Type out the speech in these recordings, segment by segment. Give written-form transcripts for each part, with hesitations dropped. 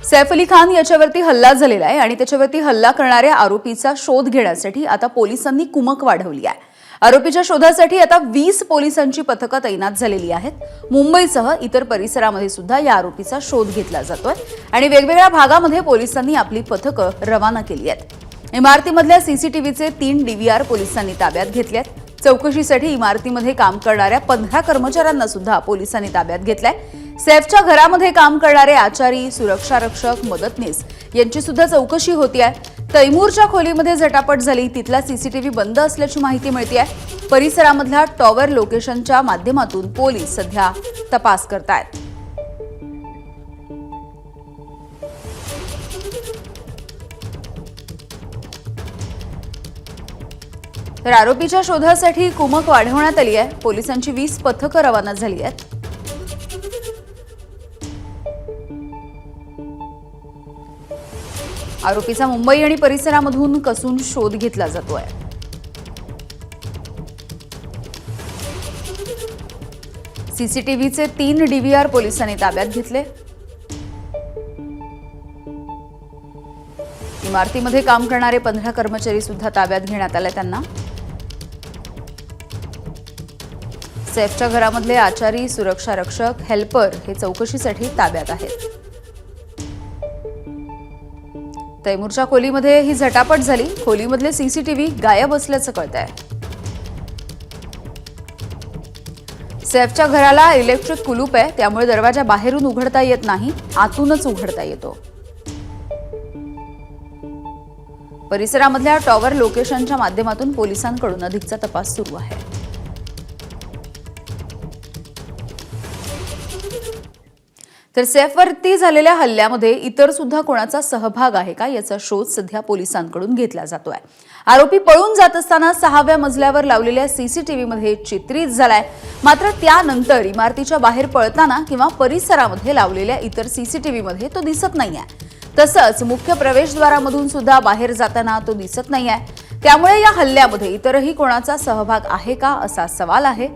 सैफ अली खान याच्यावरती हल्ला झालेला आहे आणि त्याच्यावरती हल्ला करणाऱ्या आरोपीचा शोध घेण्यासाठी आता पोलिसांनी कुमक वाढवली आहे। आरोपीच्या शोधासाठी आता 20 पोलिसांची पथकं तैनात झालेली आहेत। मुंबईसह इतर परिसरामध्ये सुद्धा या आरोपीचा शोध घेतला जातोय आणि वेगवेगळ्या भागामध्ये पोलिसांनी आपली पथकं रवाना केली आहेत। इमारतीमधल्या सीसीटीव्हीचे 3 डीव्हीआर पोलिसांनी ताब्यात घेतले आहेत। चौकशीसाठी इमारतीमध्ये काम करणाऱ्या 15 कर्मचाऱ्यांना सुद्धा पोलिसांनी ताब्यात घेतलंय। सैफच्या घरामध्ये काम करणारे आचारी, सुरक्षा रक्षक, मदतनीस यांची सुद्धा चौकशी होती आहे। तैमूरच्या खोलीमध्ये झटापट झाली, तिथला सीसीटीव्ही बंद असल्याची माहिती मिळते। परिसरामधल्या टॉवर लोकेशनच्या माध्यमातून पोलीस सध्या तपास करतायत। तर आरोपीच्या शोधासाठी कुमक वाढवण्यात आली आहे। पोलिसांची 20 पथकं रवाना झाली आहेत। आरोपीचा मुंबई आणि परिसरामधून कसून शोध घेतला जातोय। सीसीटीव्हीचे 3 डीव्हीआर पोलिसांनी ताब्यात घेतले। इमारतीमध्ये काम करणारे 15 कर्मचारी सुद्धा ताब्यात घेण्यात आले त्यांना। सैफच्या घरामधले आचारी, सुरक्षा रक्षक, हेल्पर हे चौकशीसाठी ताब्यात आहेत। तैमूरच्या खोलीमध्ये ही झटापट झाली, खोलीमधले सीसीटीव्ही गायब असल्याचं कळतंय। सैफच्या घराला इलेक्ट्रिक कुलूप आहे, त्यामुळे दरवाजा बाहेरून उघडता येत नाही, आतूनच उघडता येतो। परिसरामधल्या टॉवर लोकेशनच्या माध्यमातून पोलिसांकडून अधिकचा तपास सुरू आहे। तर सैफवरती झालेल्या हल्ल्यामध्ये इतर सुद्धा कोणाचा सहभाग आहे का याचा शोध सध्या पोलिसांकडून घेतला जातोय। आरोपी पळून जात असताना 6व्या मजल्यावर लावलेल्या सीसीटीव्हीमध्ये चित्रित झालाय, मात्र त्यानंतर इमारतीच्या बाहेर पळताना किंवा परिसरामध्ये लावलेल्या इतर सीसीटीव्हीमध्ये तो दिसत नाहीये। तसंच मुख्य प्रवेशद्वारामधून सुद्धा बाहेर जाताना तो दिसत नाहीये। त्यामुळे या हल्ल्यामध्ये इतरही कोणाचा सहभाग आहे का असा सवाल आहे।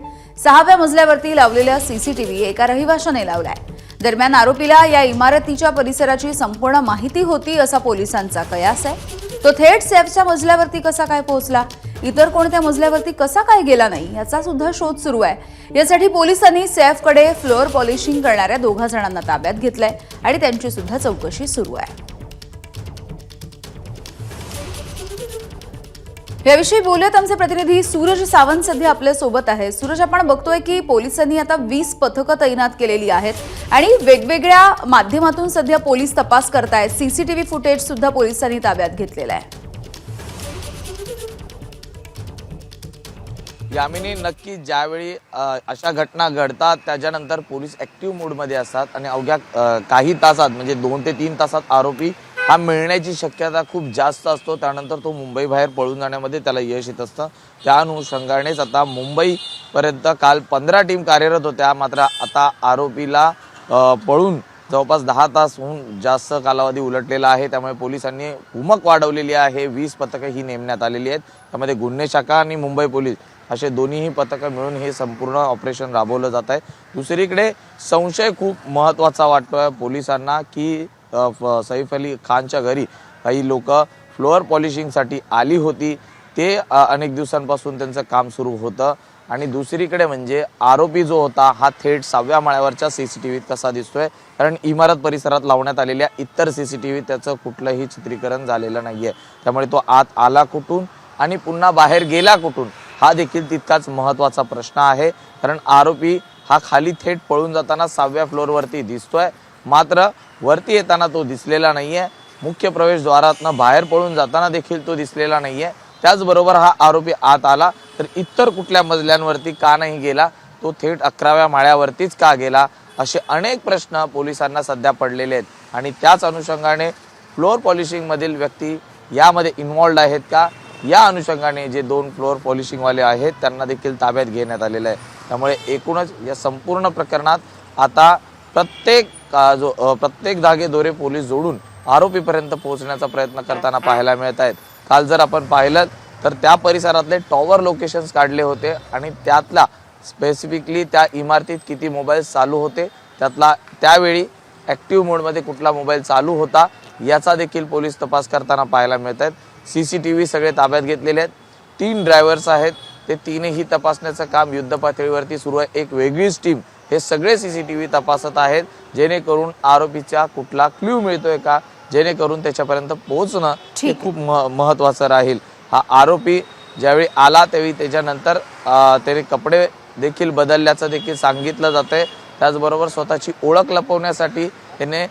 6व्या मजल्यावरती लावलेला सीसीटीव्ही एका रहिवाशाने लावलाय। दरम्यान आरोपीला या इमारतीच्या परिसराची संपूर्ण माहिती होती असा पोलिसांचा कयास आहे। तो थेट सैफच्या मजल्यावरती कसा काय पोहोचला, इतर कोणत्या मजल्यावरती कसा काय गेला नाही याचा सुद्धा शोध सुरू आहे। यासाठी पोलिसांनी सैफकडे फ्लोअर पॉलिशिंग करणाऱ्या 2 जणांना ताब्यात घेतलंय आणि त्यांची सुद्धा चौकशी सुरू आहे। याविषयी बोलत आमचे प्रतिनिधी सूरज सावंत सध्या आपल्या सोबत आहे। सूरज, आपण बघतोय की पोलिसांनी आता 20 पथकं तैनात केलेली आहेत आणि वेगवेगळ्या माध्यमातून सध्या पोलीस तपास करतायत। सीसीटीव्ही फुटेज सुद्धा पोलिसांनी ताब्यात घेतलेला आहे। यामिनी, नक्की ज्यावेळी अशा घटना घडतात त्याच्यानंतर पोलीस ॲक्टिव्ह मोडमध्ये असतात आणि अवघ्या काही तासात म्हणजे 2 ते 3 तासात आरोपी हा मिळण्याची शक्यता खूप जास्त असतो। त्यानंतर तो मुंबई बाहेर पळून जाण्यामध्ये त्याला यश येत असतं। त्या अनुषंगानेच आता मुंबईपर्यंत काल 15 टीम कार्यरत होत्या, मात्र आता आरोपीला पळून जवळपास 10 तासहून जास्त कालावधी उलटलेला आहे। त्यामुळे पोलिसांनी कुमक वाढवलेली आहे। 20 पथकं ही नेमण्यात आलेली आहेत। त्यामध्ये गुन्हे शाखा आणि मुंबई पोलीस असे दोन्हीही पथकं मिळून हे संपूर्ण ऑपरेशन राबवलं जात आहे। दुसरीकडे संशय खूप महत्त्वाचा वाटतोय पोलिसांना की सैफ अली खानच्या घरी काही लोक फ्लोअर पॉलिशिंगसाठी आली होती। ते अनेक दिवसांपासून त्यांचं काम सुरू होतं आणि दुसरीकडे म्हणजे आरोपी जो होता हा थेट 6व्या माळ्यावरच्या सीसीटीव्हीत कसा दिसतोय, कारण इमारत परिसरात लावण्यात आलेल्या इतर सीसीटीव्हीत त्याचं कुठलंही चित्रीकरण झालेलं नाहीये। त्यामुळे तो आत आला कुठून आणि पुन्हा बाहेर गेला कुठून हा देखील तितकाच महत्त्वाचा प्रश्न आहे। कारण आरोपी हा खाली थेट पळून जाताना 6व्या फ्लोअरवरती दिसतोय, मात्र वरती येताना तो दिसलेला नाहीये। मुख्य प्रवेशद्वारातनं बाहेर पळून जाताना देखील तो दिसलेला नाहीये। त्याचबरोबर हा आरोपी आत आला तर इतर कुठल्या मजल्यांवरती का नाही गेला, तो थेट 11व्या माळ्यावरतीच का गेला, असे अनेक प्रश्न पोलिसांना सध्या पडलेले आहेत। आणि त्याच अनुषंगाने फ्लोअर पॉलिशिंगमधील व्यक्ती यामध्ये इन्व्हॉल्ड आहेत का, या अनुषंगाने जे 2 फ्लोअर पॉलिशिंगवाले आहेत त्यांना देखील ताब्यात घेण्यात आलेलं आहे। त्यामुळे एकूणच या संपूर्ण प्रकरणात आता प्रत्येक धागेदोरे पोलीस जोडून आरोपीपर्यंत पोहोचण्याचा प्रयत्न करताना पाहायला मिळत आहेत। काल जर आपण पाहिलं तर त्या परिसरातले टॉवर लोकेशन्स काढले होते आणि त्यातला स्पेसिफिकली त्या इमारतीत किती मोबाईल चालू होते त्यातला त्यावेळी ऍक्टिव्ह मोडमध्ये कुठला मोबाईल चालू होता याचा देखील पोलीस तपास करताना पाहायला मिळत आहेत. CCTV सगळे ताब्यात घेतलेले आहेत. 3 ड्रायव्हर्स आहेत, ते तीनही तपासण्याचं काम युद्ध पातळीवरती सुरू आहे. एक वेगळीच टीम हे सगळे CCTV तपासत आहेत, जेणेकरून आरोपीचा कुठला क्ल्यू मिळतोय का, जेणेकरून त्याच्यापर्यंत पोहोचणं हे खूप महत्त्वाचं राहील. हा आरोपी ज्यावेळी आला त्यावेळी त्याच्यानंतर त्याने कपडे देखील बदलल्याचं देखील सांगितलं जातंय. त्याचबरोबर स्वतःची ओळख लपवण्यासाठी त्याने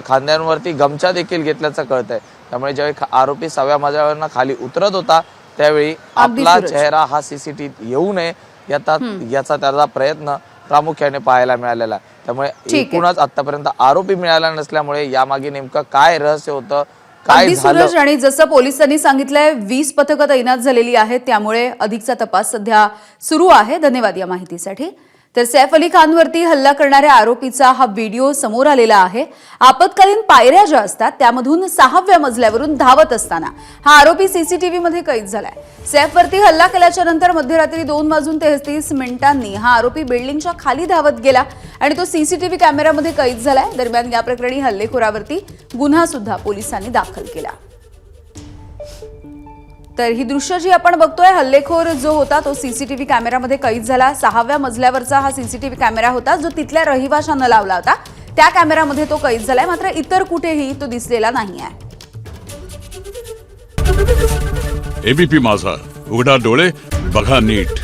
खांद्यांवरती गमछा देखील घेतल्याचं कळतंय. त्यामुळे ज्यावेळी आरोपी 6व्या मजल्यावरनं खाली उतरत होता त्यावेळी आपला चेहरा हा CCTV येऊ नये याचा त्याचा प्रयत्न प्रामुख्याने पाहायला मिळालेला आहे. त्यामुळे एकूणच आतापर्यंत आरोपी मिळाला नसल्यामुळे यामागे नेमकं काय रहस्य होतं, काय झालं. सूरज, आणि जसं पोलिसांनी सांगितलंय 20 पथकं तैनात झालेली आहेत, त्यामुळे अधिकचा तपास सध्या सुरू आहे. धन्यवाद या माहितीसाठी. तर सैफ अली खानवरती हल्ला करणाऱ्या आरोपीचा हा व्हिडिओ समोर आलेला आहे. आपत्कालीन पायऱ्या ज्या असतात त्यामधून 6व्या मजल्यावरून धावत असताना हा आरोपी CCTV मध्ये कैद झालाय. सैफवरती हल्ला केल्याच्या नंतर मध्यरात्री 2:33 हा आरोपी बिल्डिंगच्या खाली धावत गेला आणि तो CCTV कॅमेऱ्यामध्ये कैद झालाय. दरम्यान या प्रकरणी हल्लेखोरावरती गुन्हा सुद्धा पोलिसांनी दाखल केला. तर ही दृश्य जी आपण बघतोय, हल्लेखोर जो होता तो CCTV कॅमेऱ्यामध्ये कैद झाला. 6व्या मजल्यावरचा हा CCTV कॅमेरा होता जो तिथल्या रहिवाशांना लावला होता. त्या कॅमेऱ्यामध्ये तो कैद झालाय, मात्र इतर कुठेही तो दिसलेला नाहीये. ABP माझा, उघडा डोळे बघा नीट.